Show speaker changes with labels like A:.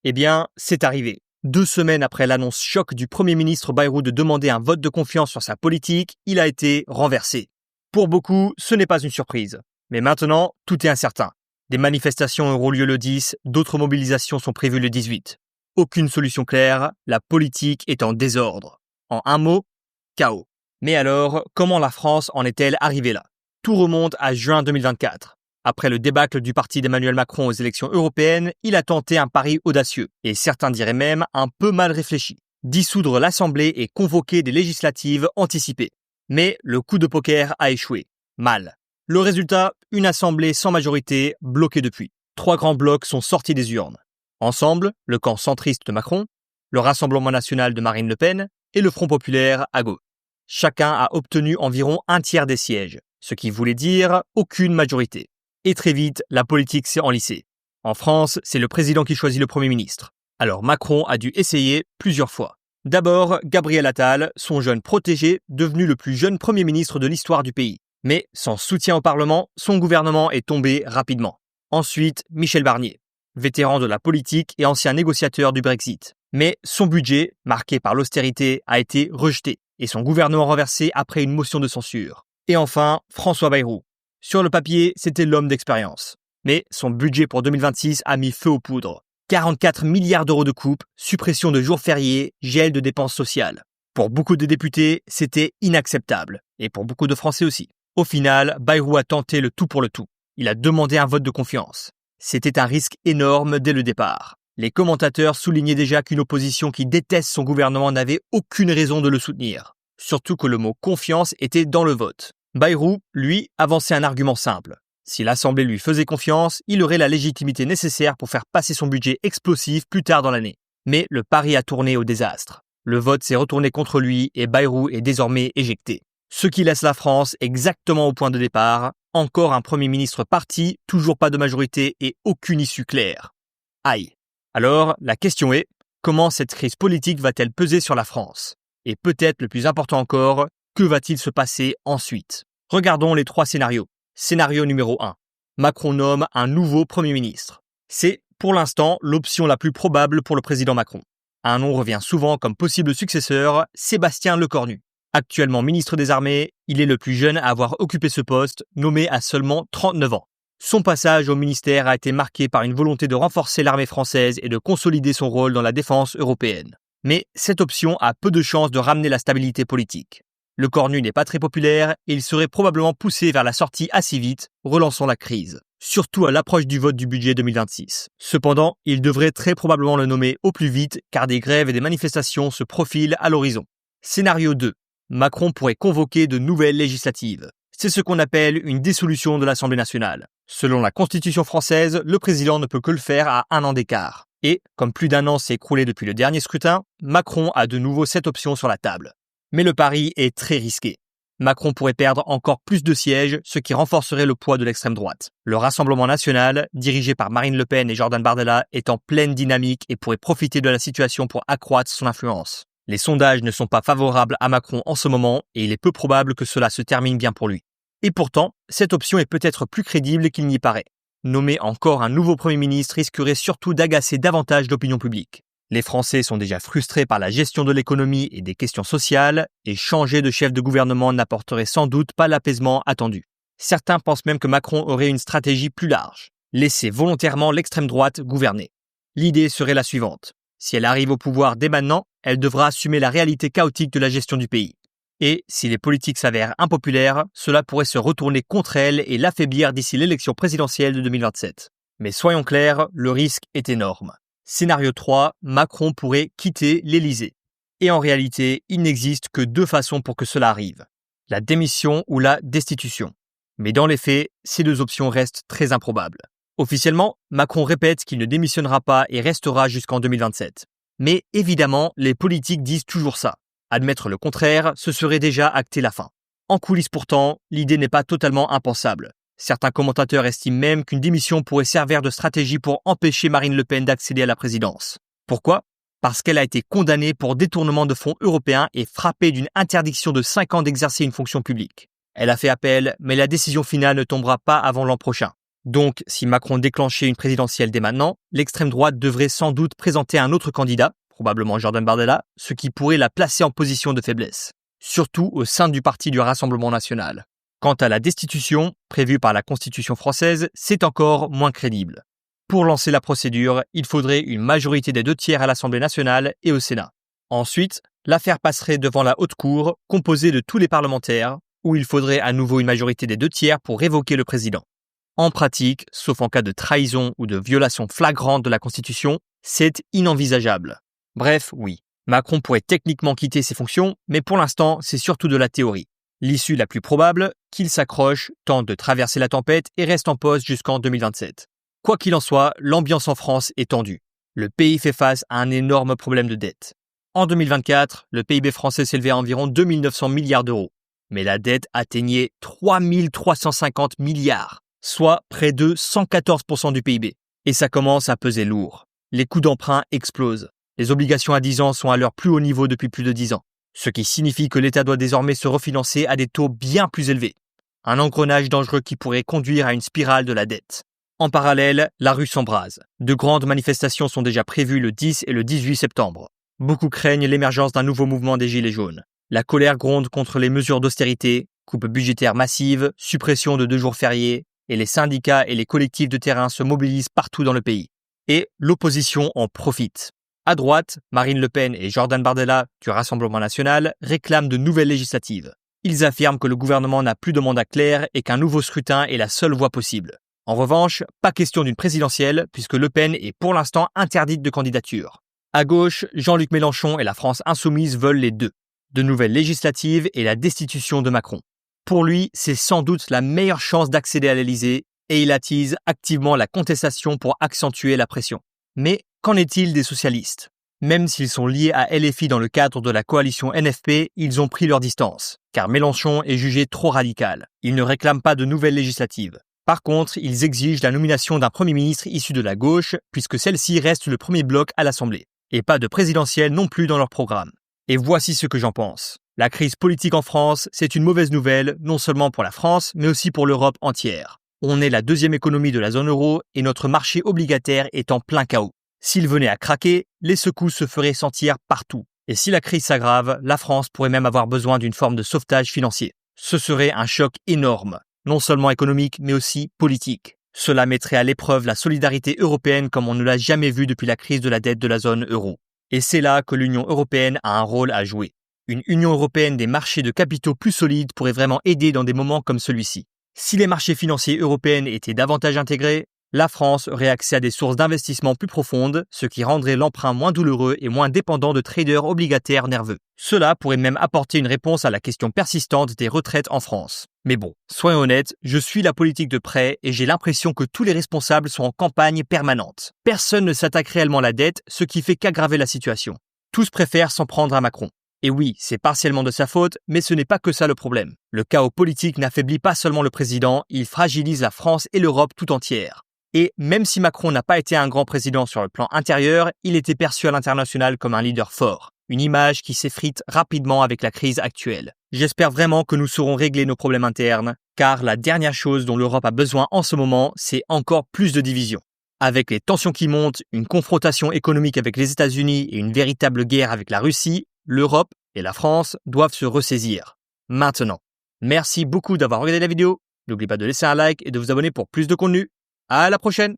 A: Eh bien, c'est arrivé. 2 semaines après l'annonce choc du Premier ministre Bayrou de demander un vote de confiance sur sa politique, il a été renversé. Pour beaucoup, ce n'est pas une surprise. Mais maintenant, tout est incertain. Des manifestations auront lieu le 10, d'autres mobilisations sont prévues le 18. Aucune solution claire, la politique est en désordre. En un mot, chaos. Mais alors, comment la France en est-elle arrivée là ? Tout remonte à juin 2024. Après le débâcle du parti d'Emmanuel Macron aux élections européennes, il a tenté un pari audacieux, et certains diraient même un peu mal réfléchi. Dissoudre l'Assemblée et convoquer des législatives anticipées. Mais le coup de poker a échoué. Mal. Le résultat, une Assemblée sans majorité, bloquée depuis. 3 grands blocs sont sortis des urnes. Ensemble, le camp centriste de Macron, le Rassemblement national de Marine Le Pen et le Front populaire à gauche. Chacun a obtenu environ 1/3 des sièges, ce qui voulait dire aucune majorité. Et très vite, la politique s'est enlacée. En France, c'est le président qui choisit le Premier ministre. Alors Macron a dû essayer plusieurs fois. D'abord, Gabriel Attal, son jeune protégé, devenu le plus jeune Premier ministre de l'histoire du pays. Mais sans soutien au Parlement, son gouvernement est tombé rapidement. Ensuite, Michel Barnier, vétéran de la politique et ancien négociateur du Brexit. Mais son budget, marqué par l'austérité, a été rejeté et son gouvernement renversé après une motion de censure. Et enfin, François Bayrou. Sur le papier, c'était l'homme d'expérience. Mais son budget pour 2026 a mis feu aux poudres. 44 milliards d'euros de coupes, suppression de jours fériés, gel de dépenses sociales. Pour beaucoup de députés, c'était inacceptable. Et pour beaucoup de Français aussi. Au final, Bayrou a tenté le tout pour le tout. Il a demandé un vote de confiance. C'était un risque énorme dès le départ. Les commentateurs soulignaient déjà qu'une opposition qui déteste son gouvernement n'avait aucune raison de le soutenir. Surtout que le mot « confiance » était dans le vote. Bayrou, lui, avançait un argument simple. Si l'Assemblée lui faisait confiance, il aurait la légitimité nécessaire pour faire passer son budget explosif plus tard dans l'année. Mais le pari a tourné au désastre. Le vote s'est retourné contre lui et Bayrou est désormais éjecté. Ce qui laisse la France exactement au point de départ. Encore un Premier ministre parti, toujours pas de majorité et aucune issue claire. Aïe. Alors, la question est, comment cette crise politique va-t-elle peser sur la France ? Et peut-être le plus important encore, que va-t-il se passer ensuite ? Regardons les 3 scénarios. Scénario numéro 1. Macron nomme un nouveau Premier ministre. C'est, pour l'instant, l'option la plus probable pour le président Macron. Un nom revient souvent comme possible successeur, Sébastien Lecornu. Actuellement ministre des Armées, il est le plus jeune à avoir occupé ce poste, nommé à seulement 39 ans. Son passage au ministère a été marqué par une volonté de renforcer l'armée française et de consolider son rôle dans la défense européenne. Mais cette option a peu de chances de ramener la stabilité politique. Lecornu n'est pas très populaire et il serait probablement poussé vers la sortie assez vite, relançant la crise. Surtout à l'approche du vote du budget 2026. Cependant, il devrait très probablement le nommer au plus vite car des grèves et des manifestations se profilent à l'horizon. Scénario 2. Macron pourrait convoquer de nouvelles législatives. C'est ce qu'on appelle une dissolution de l'Assemblée nationale. Selon la Constitution française, le président ne peut que le faire à 1 an d'écart. Et, comme plus d'1 an s'est écoulé depuis le dernier scrutin, Macron a de nouveau cette option sur la table. Mais le pari est très risqué. Macron pourrait perdre encore plus de sièges, ce qui renforcerait le poids de l'extrême droite. Le Rassemblement national, dirigé par Marine Le Pen et Jordan Bardella, est en pleine dynamique et pourrait profiter de la situation pour accroître son influence. Les sondages ne sont pas favorables à Macron en ce moment et il est peu probable que cela se termine bien pour lui. Et pourtant, cette option est peut-être plus crédible qu'il n'y paraît. Nommer encore un nouveau Premier ministre risquerait surtout d'agacer davantage l'opinion publique. Les Français sont déjà frustrés par la gestion de l'économie et des questions sociales, et changer de chef de gouvernement n'apporterait sans doute pas l'apaisement attendu. Certains pensent même que Macron aurait une stratégie plus large, laisser volontairement l'extrême droite gouverner. L'idée serait la suivante. Si elle arrive au pouvoir dès maintenant, elle devra assumer la réalité chaotique de la gestion du pays. Et si les politiques s'avèrent impopulaires, cela pourrait se retourner contre elle et l'affaiblir d'ici l'élection présidentielle de 2027. Mais soyons clairs, le risque est énorme. Scénario 3, Macron pourrait quitter l'Élysée. Et en réalité, il n'existe que 2 façons pour que cela arrive. La démission ou la destitution. Mais dans les faits, ces 2 options restent très improbables. Officiellement, Macron répète qu'il ne démissionnera pas et restera jusqu'en 2027. Mais évidemment, les politiques disent toujours ça. Admettre le contraire, ce serait déjà acter la fin. En coulisses pourtant, l'idée n'est pas totalement impensable. Certains commentateurs estiment même qu'une démission pourrait servir de stratégie pour empêcher Marine Le Pen d'accéder à la présidence. Pourquoi ? Parce qu'elle a été condamnée pour détournement de fonds européens et frappée d'une interdiction de 5 ans d'exercer une fonction publique. Elle a fait appel, mais la décision finale ne tombera pas avant l'an prochain. Donc, si Macron déclenchait une présidentielle dès maintenant, l'extrême droite devrait sans doute présenter un autre candidat, probablement Jordan Bardella, ce qui pourrait la placer en position de faiblesse, surtout au sein du parti du Rassemblement national. Quant à la destitution, prévue par la Constitution française, c'est encore moins crédible. Pour lancer la procédure, il faudrait une majorité des 2/3 à l'Assemblée nationale et au Sénat. Ensuite, l'affaire passerait devant la Haute Cour, composée de tous les parlementaires, où il faudrait à nouveau une majorité des 2/3 pour révoquer le président. En pratique, sauf en cas de trahison ou de violation flagrante de la Constitution, c'est inenvisageable. Bref, oui, Macron pourrait techniquement quitter ses fonctions, mais pour l'instant, c'est surtout de la théorie. L'issue la plus probable, qu'il s'accroche, tente de traverser la tempête et reste en poste jusqu'en 2027. Quoi qu'il en soit, l'ambiance en France est tendue. Le pays fait face à un énorme problème de dette. En 2024, le PIB français s'élevait à environ 2 900 milliards d'euros. Mais la dette atteignait 3 350 milliards, soit près de 114% du PIB. Et ça commence à peser lourd. Les coûts d'emprunt explosent. Les obligations à 10 ans sont à leur plus haut niveau depuis plus de 10 ans. Ce qui signifie que l'État doit désormais se refinancer à des taux bien plus élevés. Un engrenage dangereux qui pourrait conduire à une spirale de la dette. En parallèle, la rue s'embrase. De grandes manifestations sont déjà prévues le 10 et le 18 septembre. Beaucoup craignent l'émergence d'un nouveau mouvement des Gilets jaunes. La colère gronde contre les mesures d'austérité, coupes budgétaires massives, suppression de 2 jours fériés, et les syndicats et les collectifs de terrain se mobilisent partout dans le pays. Et l'opposition en profite. À droite, Marine Le Pen et Jordan Bardella du Rassemblement national réclament de nouvelles législatives. Ils affirment que le gouvernement n'a plus de mandat clair et qu'un nouveau scrutin est la seule voie possible. En revanche, pas question d'une présidentielle puisque Le Pen est pour l'instant interdite de candidature. À gauche, Jean-Luc Mélenchon et la France insoumise veulent les deux. De nouvelles législatives et la destitution de Macron. Pour lui, c'est sans doute la meilleure chance d'accéder à l'Élysée et il attise activement la contestation pour accentuer la pression. Mais qu'en est-il des socialistes ? Même s'ils sont liés à LFI dans le cadre de la coalition NFP, ils ont pris leur distance, car Mélenchon est jugé trop radical. Ils ne réclament pas de nouvelles législatives. Par contre, ils exigent la nomination d'un Premier ministre issu de la gauche, puisque celle-ci reste le premier bloc à l'Assemblée. Et pas de présidentielle non plus dans leur programme. Et voici ce que j'en pense. La crise politique en France, c'est une mauvaise nouvelle, non seulement pour la France, mais aussi pour l'Europe entière. On est la 2e économie de la zone euro et notre marché obligataire est en plein chaos. S'il venait à craquer, les secousses se feraient sentir partout. Et si la crise s'aggrave, la France pourrait même avoir besoin d'une forme de sauvetage financier. Ce serait un choc énorme, non seulement économique, mais aussi politique. Cela mettrait à l'épreuve la solidarité européenne comme on ne l'a jamais vu depuis la crise de la dette de la zone euro. Et c'est là que l'Union européenne a un rôle à jouer. Une Union européenne des marchés de capitaux plus solides pourrait vraiment aider dans des moments comme celui-ci. Si les marchés financiers européens étaient davantage intégrés, la France aurait accès à des sources d'investissement plus profondes, ce qui rendrait l'emprunt moins douloureux et moins dépendant de traders obligataires nerveux. Cela pourrait même apporter une réponse à la question persistante des retraites en France. Mais bon, soyons honnêtes, je suis la politique de près et j'ai l'impression que tous les responsables sont en campagne permanente. Personne ne s'attaque réellement à la dette, ce qui fait qu'aggraver la situation. Tous préfèrent s'en prendre à Macron. Et oui, c'est partiellement de sa faute, mais ce n'est pas que ça le problème. Le chaos politique n'affaiblit pas seulement le président, il fragilise la France et l'Europe tout entière. Et même si Macron n'a pas été un grand président sur le plan intérieur, il était perçu à l'international comme un leader fort. Une image qui s'effrite rapidement avec la crise actuelle. J'espère vraiment que nous saurons régler nos problèmes internes, car la dernière chose dont l'Europe a besoin en ce moment, c'est encore plus de division. Avec les tensions qui montent, une confrontation économique avec les États-Unis et une véritable guerre avec la Russie, l'Europe et la France doivent se ressaisir. Maintenant. Merci beaucoup d'avoir regardé la vidéo. N'oubliez pas de laisser un like et de vous abonner pour plus de contenu. À la prochaine!